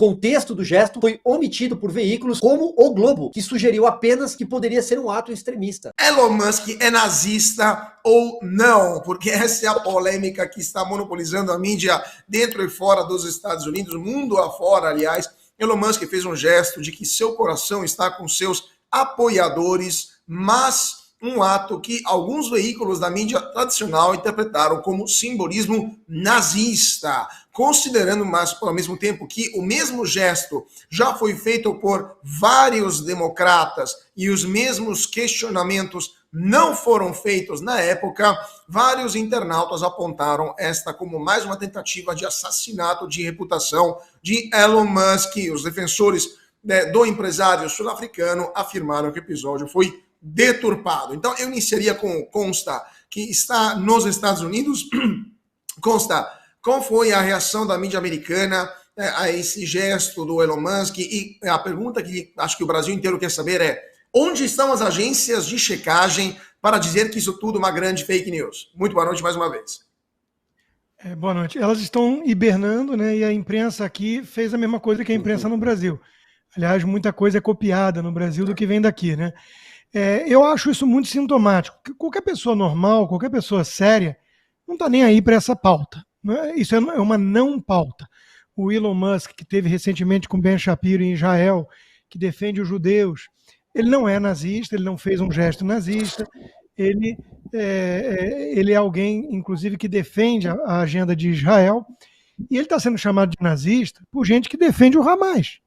contexto do gesto foi omitido por veículos como O Globo, que sugeriu apenas que poderia ser um ato extremista. Elon Musk é nazista ou não? Porque essa é a polêmica que está monopolizando a mídia dentro e fora dos Estados Unidos, mundo afora, aliás. Elon Musk fez um gesto de que seu coração está com seus apoiadores, mas um ato que alguns veículos da mídia tradicional interpretaram como simbolismo nazista, considerando, mas ao mesmo tempo que o mesmo gesto já foi feito por vários democratas e os mesmos questionamentos não foram feitos na época, vários internautas apontaram esta como mais uma tentativa de assassinato de reputação de Elon Musk. Os defensores do empresário sul-africano afirmaram que o episódio foi deturpado. Então, eu iniciaria com consta que está nos Estados Unidos. Consta, qual foi a reação da mídia americana a esse gesto do Elon Musk? E a pergunta que acho que o Brasil inteiro quer saber é: onde estão as agências de checagem para dizer que isso tudo é uma grande fake news? Muito boa noite mais uma vez. Boa noite. Elas estão hibernando, né? E a imprensa aqui fez a mesma coisa que a imprensa no Brasil. Aliás, muita coisa é copiada no Brasil do que vem daqui, né? Eu acho isso muito sintomático. Qualquer pessoa normal, qualquer pessoa séria, não está nem aí para essa pauta. Né? Isso é uma não pauta. O Elon Musk, que teve recentemente com Ben Shapiro em Israel, que defende os judeus, ele não é nazista, ele não fez um gesto nazista, ele é alguém, inclusive, que defende a agenda de Israel, e ele está sendo chamado de nazista por gente que defende o Hamas.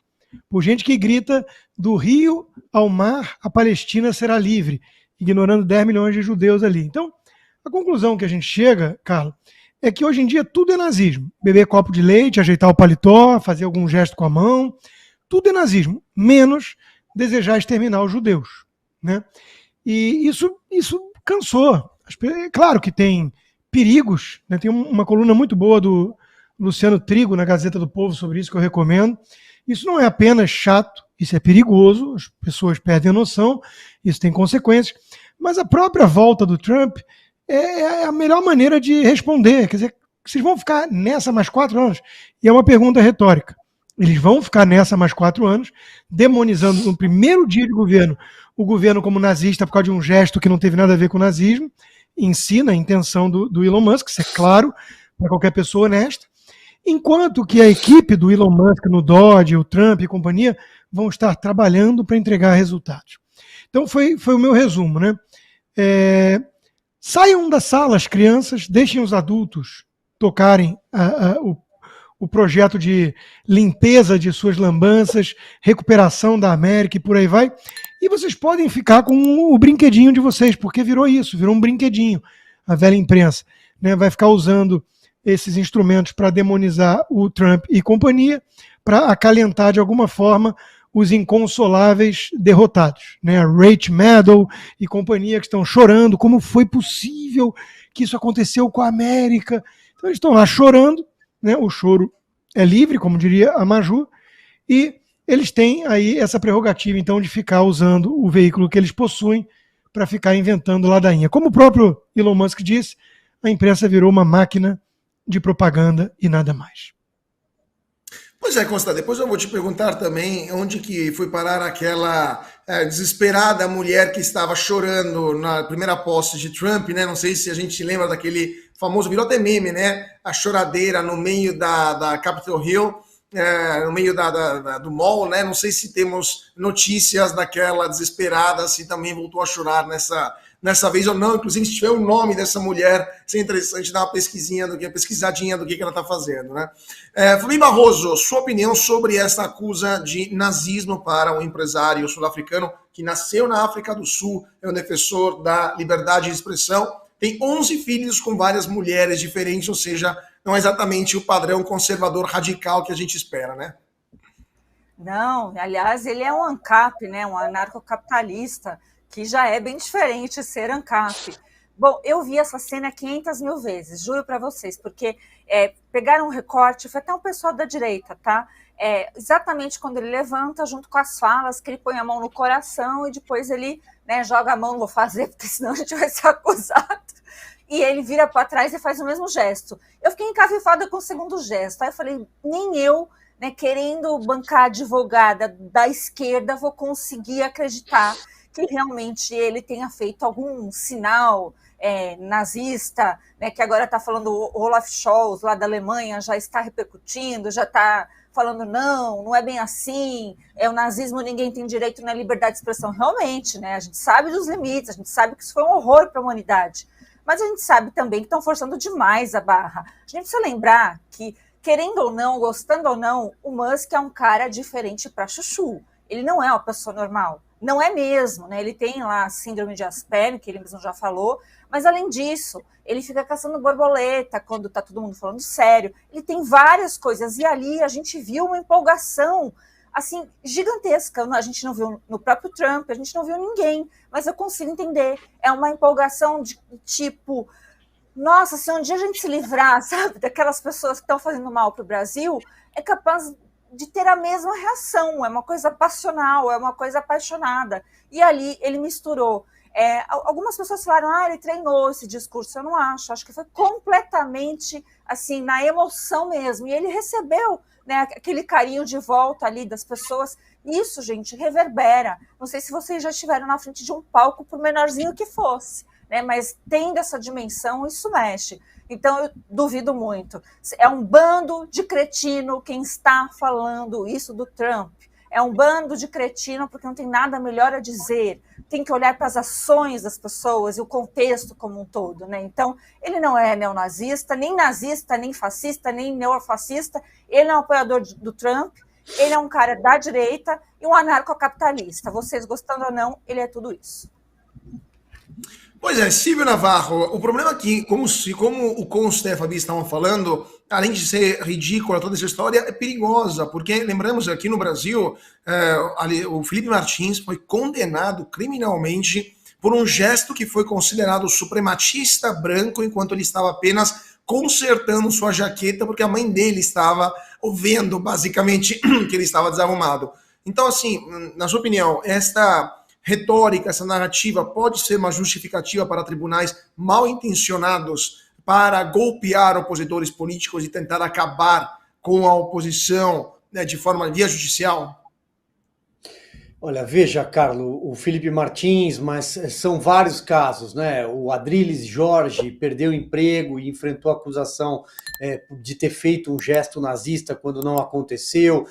Por gente que grita do rio ao mar, a Palestina será livre, ignorando 10 milhões de judeus ali. Então, a conclusão que a gente chega, Carlos, é que hoje em dia tudo é nazismo. Beber copo de leite, ajeitar o paletó, fazer algum gesto com a mão, tudo é nazismo, menos desejar exterminar os judeus. Né? E isso cansou. Claro que tem perigos, né? Tem uma coluna muito boa do Luciano Trigo na Gazeta do Povo sobre isso que eu recomendo. Isso não é apenas chato, isso é perigoso, as pessoas perdem a noção, isso tem consequências, mas a própria volta do Trump é a melhor maneira de responder. Quer dizer, vocês vão ficar nessa mais 4 anos? E é uma pergunta retórica. Eles vão ficar nessa mais 4 anos, demonizando no primeiro dia de governo o governo como nazista por causa de um gesto que não teve nada a ver com o nazismo, ensina a intenção do Elon Musk, isso é claro para qualquer pessoa honesta. Enquanto que a equipe do Elon Musk no Dodge, o Trump e companhia vão estar trabalhando para entregar resultados. Então foi o meu resumo. Né? Saiam da sala as crianças, deixem os adultos tocarem o projeto de limpeza de suas lambanças, recuperação da América e por aí vai. E vocês podem ficar com o brinquedinho de vocês, porque virou um brinquedinho. A velha imprensa, né, vai ficar usando esses instrumentos para demonizar o Trump e companhia, para acalentar de alguma forma os inconsoláveis derrotados. Né? Rachel Maddow e companhia que estão chorando, como foi possível que isso aconteceu com a América. Então eles estão lá chorando, né? O choro é livre, como diria a Maju, e eles têm aí essa prerrogativa então de ficar usando o veículo que eles possuem para ficar inventando ladainha. Como o próprio Elon Musk disse, a imprensa virou uma máquina de propaganda e nada mais. Pois é, Consta, depois eu vou te perguntar também onde que foi parar aquela desesperada mulher que estava chorando na primeira posse de Trump, né? Não sei se a gente lembra daquele famoso, virou até meme, né? A choradeira no meio da Capitol Hill, no meio do mall, né? Não sei se temos notícias daquela desesperada, se também voltou a chorar nessa vez ou não. Inclusive, se tiver o nome dessa mulher, seria interessante dar uma pesquisadinha do que ela está fazendo, né? Fabinho Barroso, sua opinião sobre essa acusa de nazismo para um empresário sul-africano que nasceu na África do Sul, é um defensor da liberdade de expressão, tem 11 filhos com várias mulheres diferentes, ou seja, não é exatamente o padrão conservador radical que a gente espera, né? Não, aliás, ele é um ANCAP, né? Um anarcocapitalista, que já é bem diferente de ser ANCAP. Bom, eu vi essa cena 500 mil vezes, juro para vocês, porque pegaram um recorte, foi até um pessoal da direita, tá? Exatamente quando ele levanta, junto com as falas, que ele põe a mão no coração e depois ele, né, joga a mão, não vou fazer, porque senão a gente vai ser acusado. E ele vira para trás e faz o mesmo gesto. Eu fiquei encafifada com o segundo gesto. Aí eu falei, nem eu né, querendo bancar advogada da esquerda, vou conseguir acreditar que realmente ele tenha feito algum sinal nazista, né, que agora está falando o Olaf Scholz, lá da Alemanha, já está repercutindo, já está falando, não é bem assim, o nazismo, ninguém tem direito na liberdade de expressão. Realmente, né, a gente sabe dos limites, a gente sabe que isso foi um horror para a humanidade, mas a gente sabe também que estão forçando demais a barra. A gente precisa lembrar que, querendo ou não, gostando ou não, o Musk é um cara diferente para chuchu. Ele não é uma pessoa normal. Não é mesmo, né? Ele tem lá a síndrome de Asperger, que ele mesmo já falou, mas além disso, ele fica caçando borboleta quando tá todo mundo falando sério. Ele tem várias coisas, e ali a gente viu uma empolgação, assim, gigantesca. A gente não viu no próprio Trump, a gente não viu ninguém, mas eu consigo entender. É uma empolgação de tipo, nossa, se um dia a gente se livrar, sabe, daquelas pessoas que estão fazendo mal pro Brasil, é capaz de ter a mesma reação, é uma coisa passional, é uma coisa apaixonada. E ali ele misturou. Algumas pessoas falaram, ele treinou esse discurso. Eu não acho que foi completamente assim, na emoção mesmo. E ele recebeu, né, aquele carinho de volta ali das pessoas. Isso, gente, reverbera. Não sei se vocês já estiveram na frente de um palco, por menorzinho que fosse, né, mas tendo essa dimensão, isso mexe. Então, eu duvido muito. É um bando de cretino quem está falando isso do Trump. É um bando de cretino porque não tem nada melhor a dizer. Tem que olhar para as ações das pessoas e o contexto como um todo, né? Então, ele não é neonazista, nem fascista, nem neofascista. Ele é um apoiador do Trump, ele é um cara da direita e um anarcocapitalista. Vocês gostando ou não, ele é tudo isso. Pois é, Silvio Navarro, o problema aqui, como o Consta e a Fabi estavam falando, além de ser ridícula toda essa história, é perigosa, porque lembramos aqui no Brasil, o Felipe Martins foi condenado criminalmente por um gesto que foi considerado suprematista branco, enquanto ele estava apenas consertando sua jaqueta, porque a mãe dele estava vendo, basicamente, que ele estava desarrumado. Então, assim, na sua opinião, esta retórica, essa narrativa pode ser uma justificativa para tribunais mal intencionados para golpear opositores políticos e tentar acabar com a oposição, né, de forma via judicial? Olha, veja, Carlos, o Felipe Martins, mas são vários casos, né? O Adrilles Jorge perdeu o emprego e enfrentou a acusação de ter feito um gesto nazista quando não aconteceu.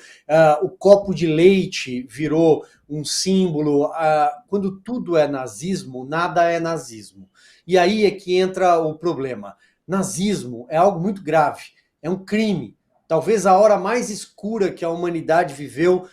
O copo de leite virou um símbolo. Quando tudo é nazismo, nada é nazismo. E aí é que entra o problema. Nazismo é algo muito grave, é um crime. Talvez a hora mais escura que a humanidade viveu,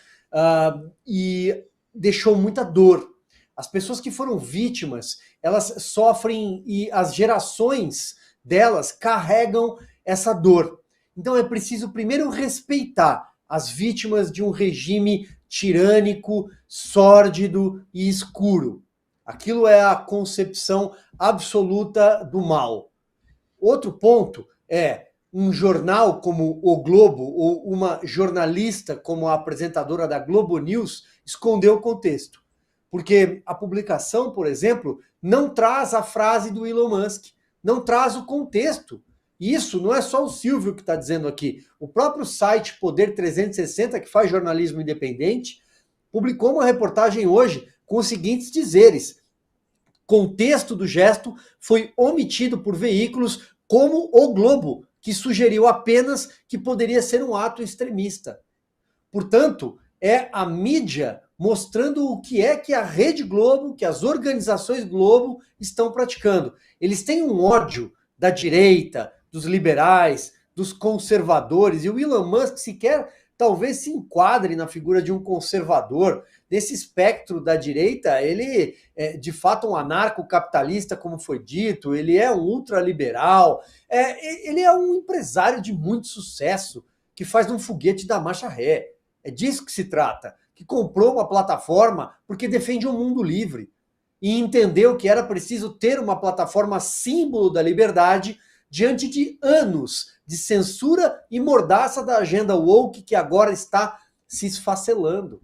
e deixou muita dor. As pessoas que foram vítimas, elas sofrem e as gerações delas carregam essa dor. Então é preciso primeiro respeitar as vítimas de um regime tirânico, sórdido e escuro. Aquilo é a concepção absoluta do mal. Outro ponto é um jornal como o Globo ou uma jornalista como a apresentadora da Globo News escondeu o contexto. Porque a publicação, por exemplo, não traz a frase do Elon Musk, não traz o contexto. Isso não é só o Silvio que está dizendo aqui. O próprio site Poder 360, que faz jornalismo independente, publicou uma reportagem hoje com os seguintes dizeres: contexto do gesto foi omitido por veículos como o Globo, que sugeriu apenas que poderia ser um ato extremista. Portanto, é a mídia mostrando o que é que a Rede Globo, que as organizações Globo estão praticando. Eles têm um ódio da direita, dos liberais, dos conservadores, e o Elon Musk sequer talvez se enquadre na figura de um conservador. Nesse espectro da direita, ele é de fato um anarcocapitalista, como foi dito, ele é um ultraliberal, ele é um empresário de muito sucesso, que faz um foguete da marcha ré. É disso que se trata, que comprou uma plataforma porque defende um mundo livre e entendeu que era preciso ter uma plataforma símbolo da liberdade diante de anos de censura e mordaça da agenda woke que agora está se esfacelando,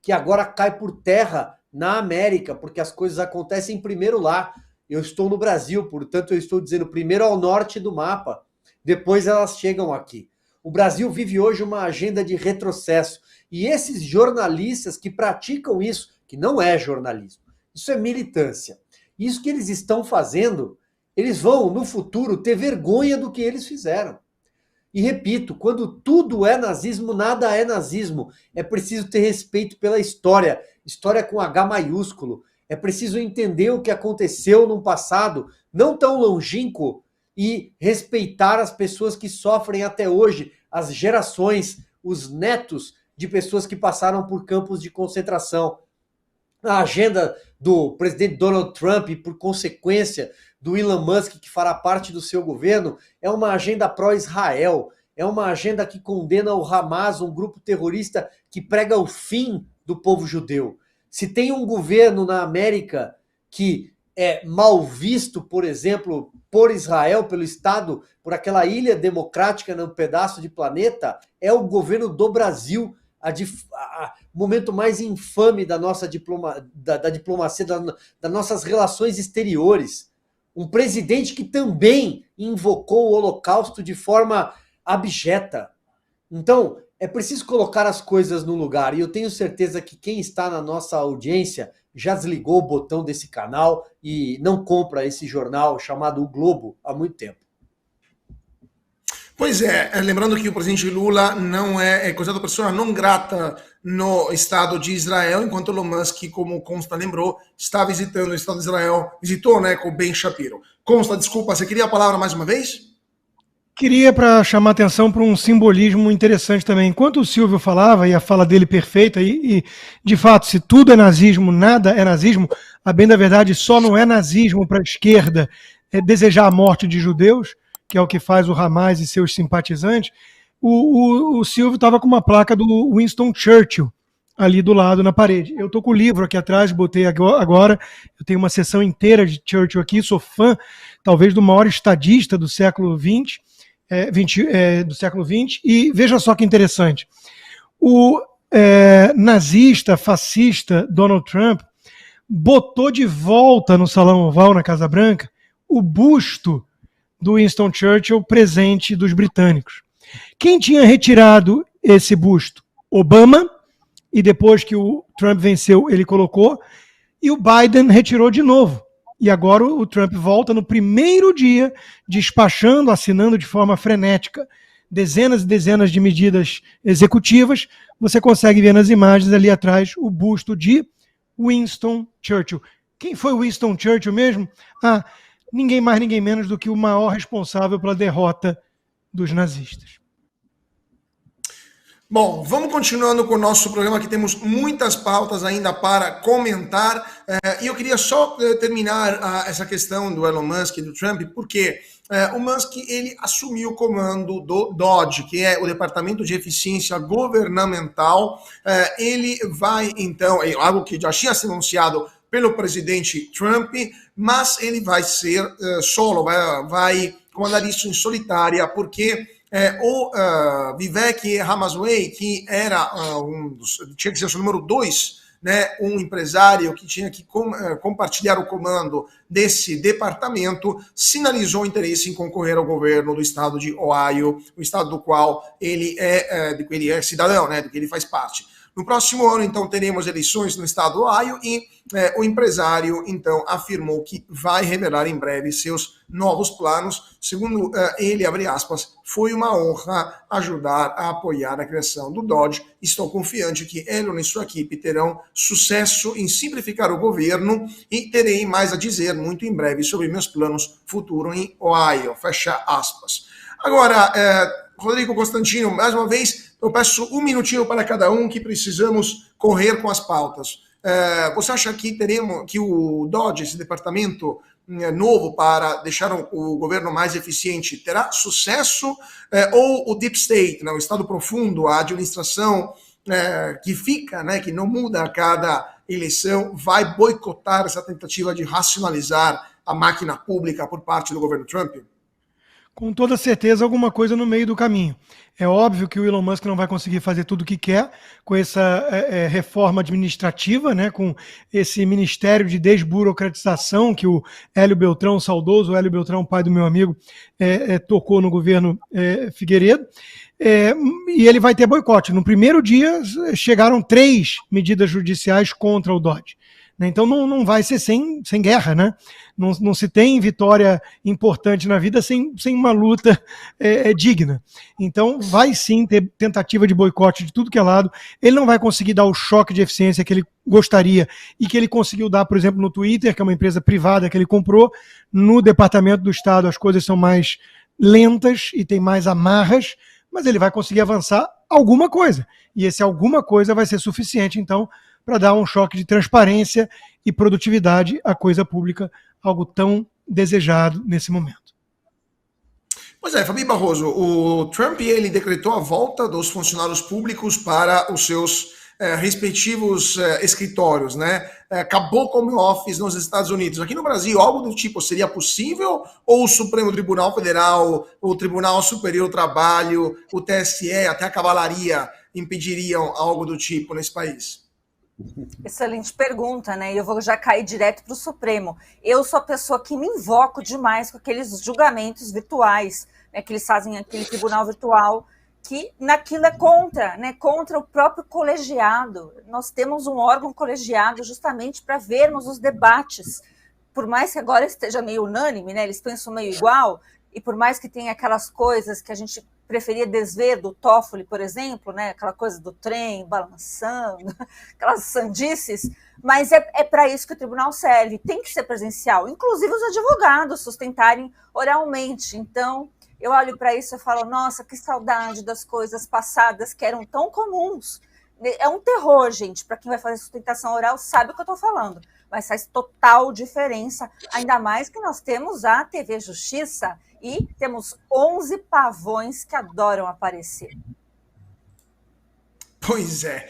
que agora cai por terra na América, porque as coisas acontecem primeiro lá. Eu estou no Brasil, portanto eu estou dizendo primeiro ao norte do mapa, depois elas chegam aqui. O Brasil vive hoje uma agenda de retrocesso. E esses jornalistas que praticam isso, que não é jornalismo, isso é militância. Isso que eles estão fazendo, eles vão, no futuro, ter vergonha do que eles fizeram. E repito, quando tudo é nazismo, nada é nazismo. É preciso ter respeito pela história, história com H maiúsculo. É preciso entender o que aconteceu no passado, não tão longínquo, e respeitar as pessoas que sofrem até hoje, as gerações, os netos de pessoas que passaram por campos de concentração. A agenda do presidente Donald Trump, e por consequência do Elon Musk, que fará parte do seu governo, é uma agenda pró-Israel, é uma agenda que condena o Hamas, um grupo terrorista que prega o fim do povo judeu. Se tem um governo na América que é mal visto, por exemplo, por Israel, pelo Estado, por aquela ilha democrática num pedaço de planeta, é o governo do Brasil, o momento mais infame da nossa da diplomacia, das nossas relações exteriores. Um presidente que também invocou o Holocausto de forma abjeta. Então, é preciso colocar as coisas no lugar. E eu tenho certeza que quem está na nossa audiência já desligou o botão desse canal e não compra esse jornal chamado O Globo há muito tempo. Pois é, lembrando que o presidente Lula não é considerado pessoa não grata no Estado de Israel, enquanto Elon Musk, como Consta lembrou, está visitando o Estado de Israel, visitou, né, com Ben Shapiro. Consta, desculpa, você queria a palavra mais uma vez? Queria para chamar atenção para um simbolismo interessante também. Enquanto o Silvio falava, e a fala dele perfeita, e de fato, se tudo é nazismo, nada é nazismo, a bem da verdade só não é nazismo para a esquerda desejar a morte de judeus, que é o que faz o Hamas e seus simpatizantes. O Silvio estava com uma placa do Winston Churchill ali do lado na parede. Eu estou com o livro aqui atrás, botei agora, eu tenho uma sessão inteira de Churchill aqui, sou fã, talvez, do maior estadista do século XX, e veja só que interessante. O nazista, fascista Donald Trump botou de volta no Salão Oval, na Casa Branca, o busto do Winston Churchill presente dos britânicos. Quem tinha retirado esse busto? Obama, e depois que o Trump venceu, ele colocou, e o Biden retirou de novo. E agora o Trump volta no primeiro dia, despachando, assinando de forma frenética dezenas e dezenas de medidas executivas. Você consegue ver nas imagens ali atrás o busto de Winston Churchill. Quem foi Winston Churchill mesmo? Ninguém mais, ninguém menos do que o maior responsável pela derrota dos nazistas. Bom, vamos continuando com o nosso programa, que temos muitas pautas ainda para comentar. E eu queria só terminar essa questão do Elon Musk e do Trump, porque o Musk ele assumiu o comando do DOGE, que é o Departamento de Eficiência Governamental. Ele vai, então, algo que já tinha sido anunciado pelo presidente Trump, mas ele vai ser solo, vai comandar isso em solitária, porque o Vivek Ramaswamy, que era tinha que ser o número 2, né, um empresário que tinha que compartilhar o comando desse departamento, sinalizou interesse em concorrer ao governo do estado de Ohio, o estado do qual ele é cidadão, né, do que ele faz parte. No próximo ano, então, teremos eleições no estado do Ohio e o empresário, então, afirmou que vai revelar em breve seus novos planos. Segundo ele, abre aspas, foi uma honra ajudar a apoiar a criação do DOGE. Estou confiante que Elon e sua equipe terão sucesso em simplificar o governo e terei mais a dizer muito em breve sobre meus planos futuros em Ohio. Fecha aspas. Agora, Rodrigo Constantino, mais uma vez, eu peço um minutinho para cada um, que precisamos correr com as pautas. Você acha que que o DOGE, esse departamento novo para deixar o governo mais eficiente, terá sucesso? Ou o Deep State, né, o Estado Profundo, a administração que fica, né, que não muda a cada eleição, vai boicotar essa tentativa de racionalizar a máquina pública por parte do governo Trump? Com toda certeza, alguma coisa no meio do caminho. É óbvio que o Elon Musk não vai conseguir fazer tudo o que quer com essa reforma administrativa, né, com esse ministério de desburocratização que o Hélio Beltrão, o saudoso Hélio Beltrão, pai do meu amigo, tocou no governo Figueiredo. e ele vai ter boicote. No primeiro dia, chegaram 3 medidas judiciais contra o Dodge. Então não vai ser sem guerra, né? Não se tem vitória importante na vida sem uma luta digna. Então vai sim ter tentativa de boicote de tudo que é lado. Ele não vai conseguir dar o choque de eficiência que ele gostaria e que ele conseguiu dar, por exemplo, no Twitter, que é uma empresa privada que ele comprou. No Departamento do Estado as coisas são mais lentas e tem mais amarras, mas ele vai conseguir avançar alguma coisa. E esse alguma coisa vai ser suficiente, então, para dar um choque de transparência e produtividade à coisa pública, algo tão desejado nesse momento. Pois é, Fabi Barroso, o Trump ele decretou a volta dos funcionários públicos para os seus respectivos escritórios, né? Acabou com o home office nos Estados Unidos. Aqui no Brasil, algo do tipo seria possível? Ou o Supremo Tribunal Federal, o Tribunal Superior do Trabalho, o TSE, até a Cavalaria impediriam algo do tipo nesse país? Excelente pergunta, né? E eu vou já cair direto para o Supremo. Eu sou a pessoa que me invoco demais com aqueles julgamentos virtuais, né, que eles fazem aquele tribunal virtual, que naquilo é contra, né? Contra o próprio colegiado. Nós temos um órgão colegiado justamente para vermos os debates. Por mais que agora esteja meio unânime, né? Eles pensam meio igual, e por mais que tenha aquelas coisas que a gente preferia desver do Toffoli, por exemplo, né? Aquela coisa do trem balançando, aquelas sandices, mas é para isso que o tribunal serve, tem que ser presencial, inclusive os advogados sustentarem oralmente. Então, eu olho para isso e falo, nossa, que saudade das coisas passadas que eram tão comuns. É um terror, gente, para quem vai fazer sustentação oral sabe o que eu estou falando, mas faz total diferença, ainda mais que nós temos a TV Justiça e temos 11 pavões que adoram aparecer. Pois é.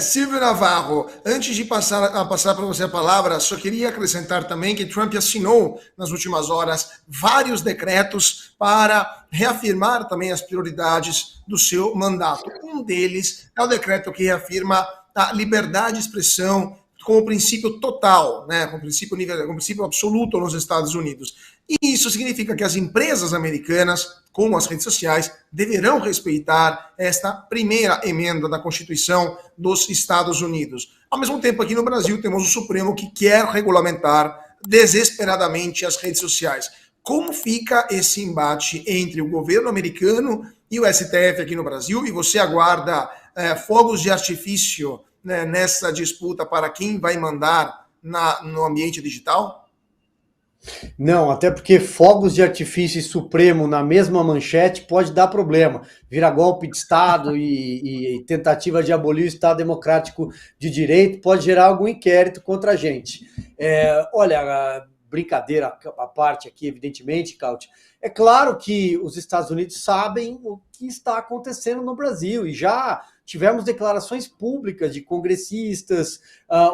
Silvio Navarro, antes de passar para você a palavra, só queria acrescentar também que Trump assinou nas últimas horas vários decretos para reafirmar também as prioridades do seu mandato. Um deles é o decreto que reafirma a liberdade de expressão como princípio total, né, como princípio absoluto nos Estados Unidos. E isso significa que as empresas americanas, como as redes sociais, deverão respeitar esta primeira emenda da Constituição dos Estados Unidos. Ao mesmo tempo, aqui no Brasil, temos o Supremo que quer regulamentar desesperadamente as redes sociais. Como fica esse embate entre o governo americano e o STF aqui no Brasil? E você aguarda fogos de artifício, né, nessa disputa para quem vai mandar no ambiente digital? Não, até porque fogos de artifício e Supremo na mesma manchete pode dar problema. Vira golpe de Estado e tentativa de abolir o Estado Democrático de Direito, pode gerar algum inquérito contra a gente. Olha, brincadeira à parte aqui, evidentemente, Caute, é claro que os Estados Unidos sabem o que está acontecendo no Brasil e já tivemos declarações públicas de congressistas,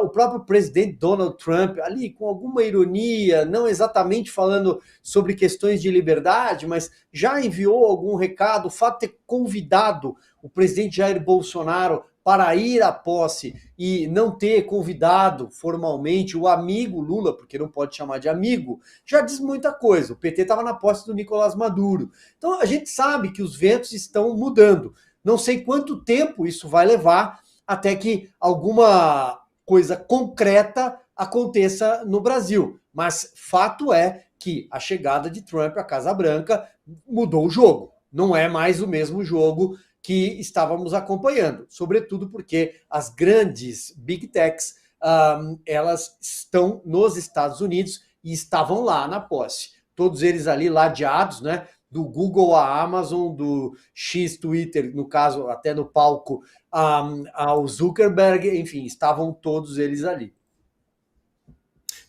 o próprio presidente Donald Trump, ali com alguma ironia, não exatamente falando sobre questões de liberdade, mas já enviou algum recado, o fato de ter convidado o presidente Jair Bolsonaro para ir à posse e não ter convidado formalmente o amigo Lula, porque não pode chamar de amigo, já diz muita coisa. O PT estava na posse do Nicolás Maduro. Então a gente sabe que os ventos estão mudando. Não sei quanto tempo isso vai levar até que alguma coisa concreta aconteça no Brasil. Mas fato é que a chegada de Trump à Casa Branca mudou o jogo. Não é mais o mesmo jogo que estávamos acompanhando, sobretudo porque as grandes Big Techs, elas estão nos Estados Unidos e estavam lá na posse. Todos eles ali ladeados, né? Do Google à Amazon, do X Twitter, no caso, até no palco, ao Zuckerberg, enfim, estavam todos eles ali.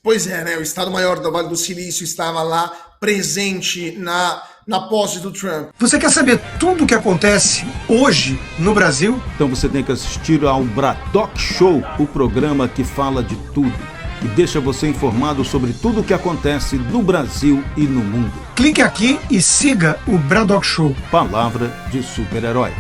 Pois é, né? O Estado-Maior do Vale do Silício estava lá presente na posse do Trump. Você quer saber tudo o que acontece hoje no Brasil? Então você tem que assistir ao Bradock Show, o programa que fala de tudo e deixa você informado sobre tudo o que acontece no Brasil e no mundo. Clique aqui e siga o Bradock Show. Palavra de super-herói.